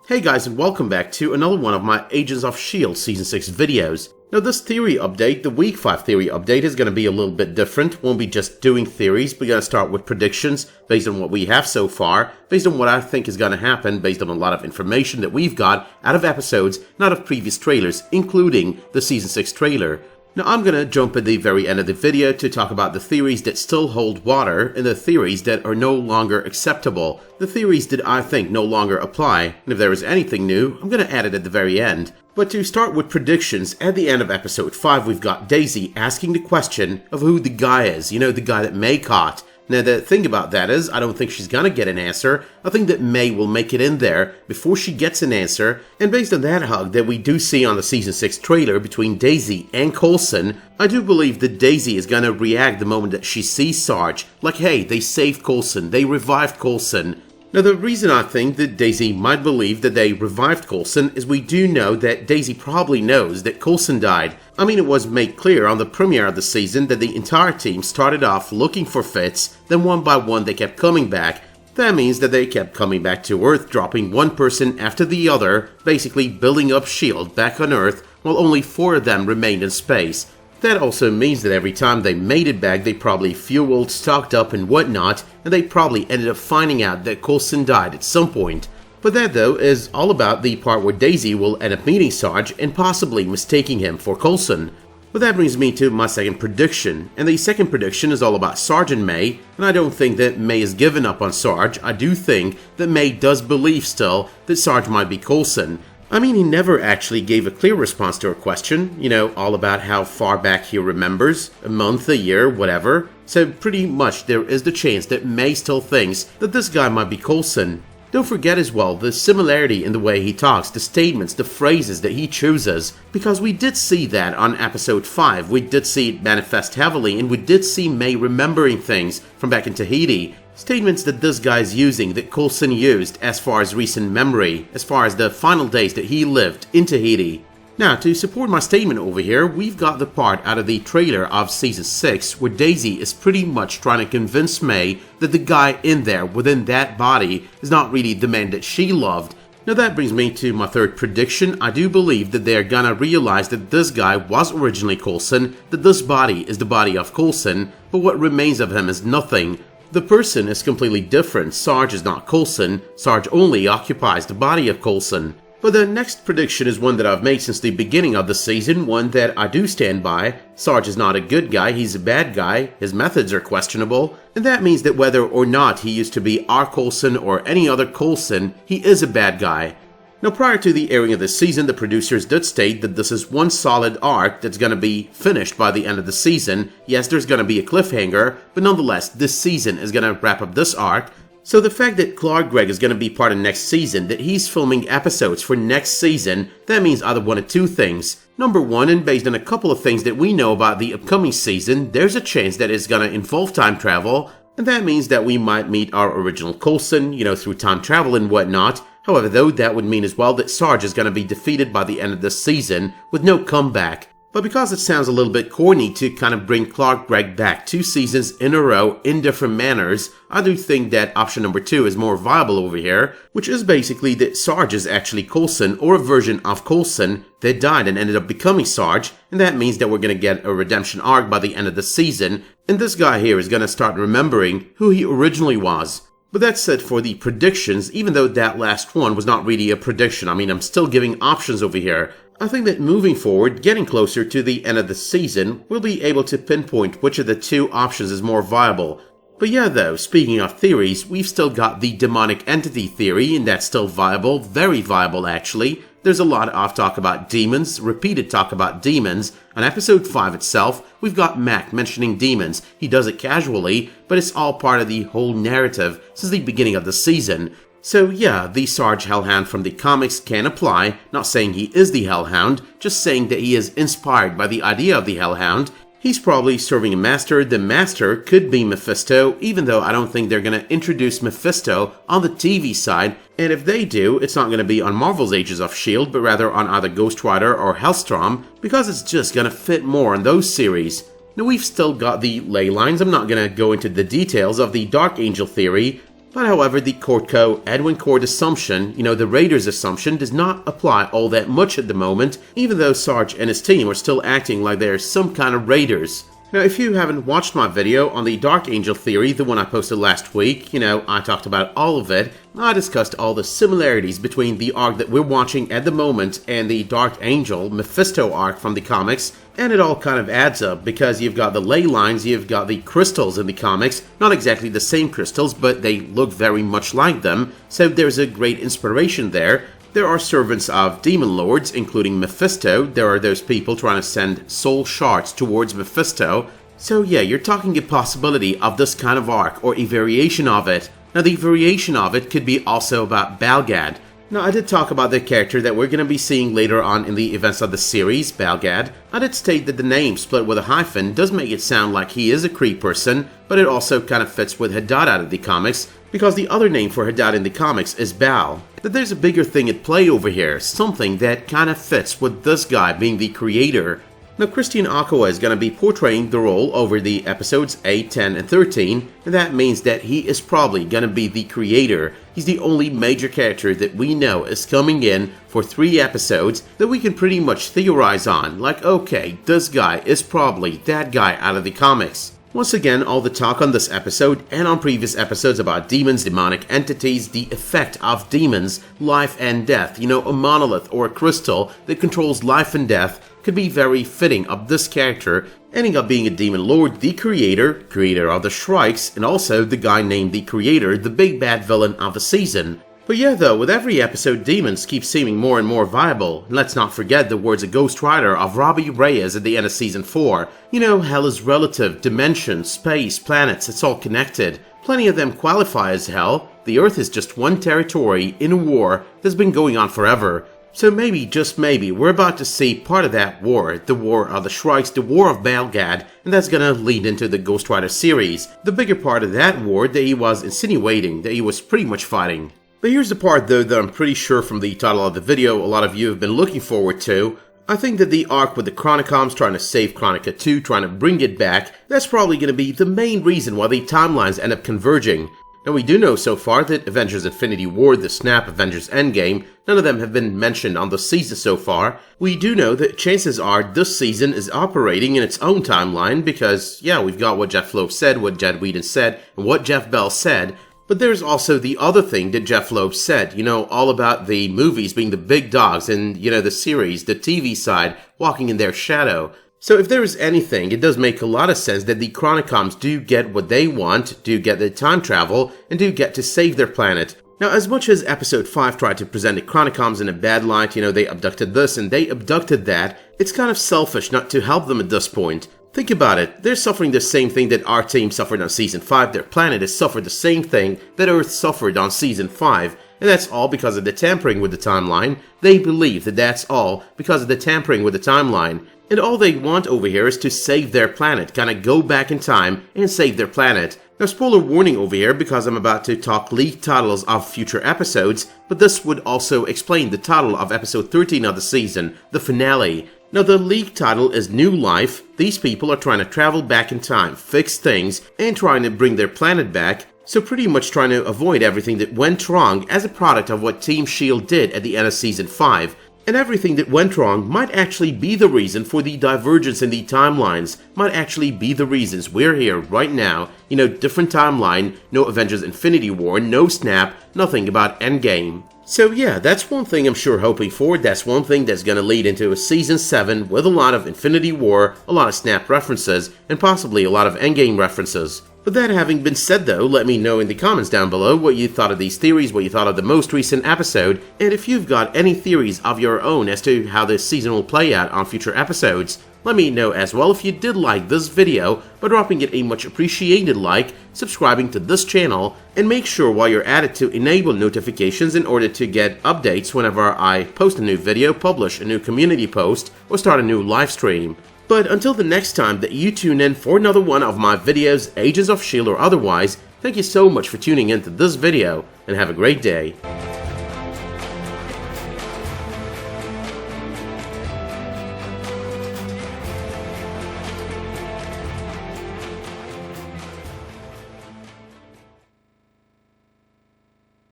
Hey guys, and welcome back to another one of my Agents of S.H.I.E.L.D. Season 6 videos. Now this theory update, the Week 5 theory update, is going to be a little bit different. Won't be just doing theories, we're going to start with predictions based on what we have so far, based on what I think is going to happen, based on a lot of information that we've got out of episodes and out of previous trailers, including the Season 6 trailer. Now I'm gonna jump at the very end of the video to talk about the theories that still hold water and the theories that are no longer acceptable, the theories that I think no longer apply, and if there is anything new, I'm gonna add it at the very end. But to start with predictions, at the end of episode 5 we've got Daisy asking the question of who the guy is, you know, the guy that May caught. Now the thing about that is, I don't think she's gonna get an answer. I think that May will make it in there before she gets an answer, and based on that hug that we do see on the Season 6 trailer between Daisy and Coulson, I do believe that Daisy is gonna react the moment that she sees Sarge, like hey, they saved Coulson, they revived Coulson. Now the reason I think that Daisy might believe that they revived Coulson is we do know that Daisy probably knows that Coulson died. I mean, it was made clear on the premiere of the season that the entire team started off looking for Fitz, then one by one they kept coming back. That means that they kept coming back to Earth, dropping one person after the other, basically building up S.H.I.E.L.D. back on Earth, while only 4 of them remained in space. That also means that every time they made it back, they probably fueled, stocked up and whatnot, and they probably ended up finding out that Coulson died at some point. But that though is all about the part where Daisy will end up meeting Sarge and possibly mistaking him for Coulson. But that brings me to my second prediction, and the second prediction is all about Sarge and May, and I don't think that May has given up on Sarge. I do think that May does believe still that Sarge might be Coulson. I mean, he never actually gave a clear response to her question, you know, all about how far back he remembers, a month, a year, whatever. So pretty much there is the chance that May still thinks that this guy might be Coulson. Don't forget as well the similarity in the way he talks, the statements, the phrases that he chooses, because we did see that on episode 5, we did see it manifest heavily, and we did see May remembering things from back in Tahiti. Statements that this guy's using, that Coulson used as far as recent memory, as far as the final days that he lived in Tahiti. Now, to support my statement over here, we've got the part out of the trailer of Season 6 where Daisy is pretty much trying to convince May that the guy in there, within that body, is not really the man that she loved. Now that brings me to my third prediction. I do believe that they're gonna realize that this guy was originally Coulson, that this body is the body of Coulson, but what remains of him is nothing. The person is completely different. Sarge is not Coulson. Sarge only occupies the body of Coulson. But the next prediction is one that I've made since the beginning of the season, one that I do stand by. Sarge is not a good guy, he's a bad guy, his methods are questionable, and that means that whether or not he used to be our Coulson or any other Coulson, he is a bad guy. Now prior to the airing of this season, the producers did state that this is one solid arc that's going to be finished by the end of the season. Yes, there's going to be a cliffhanger, but nonetheless, this season is going to wrap up this arc. So the fact that Clark Gregg is going to be part of next season, that he's filming episodes for next season, that means either one of two things. Number one, and based on a couple of things that we know about the upcoming season, there's a chance that it's going to involve time travel, and that means that we might meet our original Coulson, you know, through time travel and whatnot. However, though, that would mean as well that Sarge is going to be defeated by the end of this season with no comeback. But because it sounds a little bit corny to kind of bring Clark Gregg back 2 seasons in a row in different manners, I do think that option number 2 is more viable over here, which is basically that Sarge is actually Coulson, or a version of Coulson that died and ended up becoming Sarge, and that means that we're going to get a redemption arc by the end of the season, and this guy here is going to start remembering who he originally was. But that's it for the predictions, even though that last one was not really a prediction. I mean, I'm still giving options over here. I think that moving forward, getting closer to the end of the season, we'll be able to pinpoint which of the 2 options is more viable. But yeah though, speaking of theories, we've still got the demonic entity theory, and that's still viable, very viable actually. There's a lot of talk about demons, repeated talk about demons. On episode 5 itself, we've got Mac mentioning demons. He does it casually, but it's all part of the whole narrative since the beginning of the season. So yeah, the Sarge Hellhound from the comics can apply, not saying he is the Hellhound, just saying that he is inspired by the idea of the Hellhound. He's probably serving a master. The master could be Mephisto, even though I don't think they're going to introduce Mephisto on the TV side. And if they do, it's not going to be on Marvel's Agents of S.H.I.E.L.D., but rather on either Ghost Rider or Hellstrom, because it's just going to fit more in those series. Now we've still got the ley lines. I'm not going to go into the details of the Dark Angel theory, But however, the Courtco Edwin Court assumption, the Raiders assumption, does not apply all that much at the moment, even though Sarge and his team are still acting like they're some kind of Raiders. Now, if you haven't watched my video on the Dark Angel theory, the one I posted last week, I talked about all of it. I discussed all the similarities between the arc that we're watching at the moment and the Dark Angel Mephisto arc from the comics, and it all kind of adds up because you've got the ley lines, you've got the crystals in the comics, not exactly the same crystals, but they look very much like them, so there's a great inspiration there. There are servants of demon lords, including Mephisto. There are those people trying to send soul shards towards Mephisto. So yeah, you're talking a possibility of this kind of arc, or a variation of it. Now the variation of it could be also about Balgad. Now I did talk about the character that we're going to be seeing later on in the events of the series, Balgad. I did state that the name split with a hyphen does make it sound like he is a Kree person, but it also kind of fits with Hadad out of the comics, because the other name for Hadad in the comics is Bal. But there's a bigger thing at play over here, something that kind of fits with this guy being the creator. Now Christian Aqua is going to be portraying the role over the episodes 8, 10, and 13, and that means that he is probably going to be the creator. He's the only major character that we know is coming in for 3 episodes that we can pretty much theorize on, like okay, this guy is probably that guy out of the comics. Once again, all the talk on this episode and on previous episodes about demons, demonic entities, the effect of demons, life and death, a monolith or a crystal that controls life and death, could be very fitting of this character, ending up being a demon lord, the creator of the Shrikes, and also the guy named the Creator, the big bad villain of the season. But yeah though, with every episode, demons keep seeming more and more viable. Let's not forget the words of Ghost Rider of Robbie Reyes at the end of Season 4. Hell is relative, dimension, space, planets, it's all connected. Plenty of them qualify as hell. The Earth is just one territory in a war that's been going on forever. So maybe, just maybe, we're about to see part of that war, the War of the Shrikes, the War of Balgad, and that's gonna lead into the Ghost Rider series. The bigger part of that war that he was insinuating, that he was pretty much fighting. But here's the part though that I'm pretty sure from the title of the video a lot of you have been looking forward to. I think that the arc with the Chronicoms trying to save Chronica 2, trying to bring it back, that's probably going to be the main reason why the timelines end up converging. Now we do know so far that Avengers Infinity War, The Snap, Avengers Endgame, none of them have been mentioned on the season so far. We do know that chances are this season is operating in its own timeline because, yeah, we've got what Jeff Loeb said, what Jed Whedon said, and what Jeff Bell said. But there's also the other thing that Jeff Loeb said, all about the movies being the big dogs and, the series, the TV side, walking in their shadow. So if there is anything, it does make a lot of sense that the Chronicoms do get what they want, do get the time travel, and do get to save their planet. Now, as much as Episode 5 tried to present the Chronicoms in a bad light, they abducted this and they abducted that, it's kind of selfish not to help them at this point. Think about it, they're suffering the same thing that our team suffered on Season 5, their planet has suffered the same thing that Earth suffered on Season 5, and that's all because of the tampering with the timeline. They believe that that's all because of the tampering with the timeline, and all they want over here is to save their planet, kinda go back in time and save their planet. Now spoiler warning over here because I'm about to talk leaked titles of future episodes, but this would also explain the title of episode 13 of the season, the finale. Now the leaked title is New Life. These people are trying to travel back in time, fix things, and trying to bring their planet back. So pretty much trying to avoid everything that went wrong as a product of what Team S.H.I.E.L.D. did at the end of Season 5. And everything that went wrong might actually be the reason for the divergence in the timelines, might actually be the reasons we're here right now. Different timeline, no Avengers Infinity War, no Snap, nothing about Endgame. So yeah, that's one thing I'm sure hoping for, that's one thing that's gonna lead into a Season 7 with a lot of Infinity War, a lot of Snap references, and possibly a lot of Endgame references. But that having been said though, let me know in the comments down below what you thought of these theories, what you thought of the most recent episode, and if you've got any theories of your own as to how this season will play out on future episodes. Let me know as well if you did like this video by dropping it a much appreciated like, subscribing to this channel, and make sure while you're at it to enable notifications in order to get updates whenever I post a new video, publish a new community post, or start a new live stream. But until the next time that you tune in for another one of my videos, Agents of S.H.I.E.L.D. or otherwise, thank you so much for tuning into this video, and have a great day.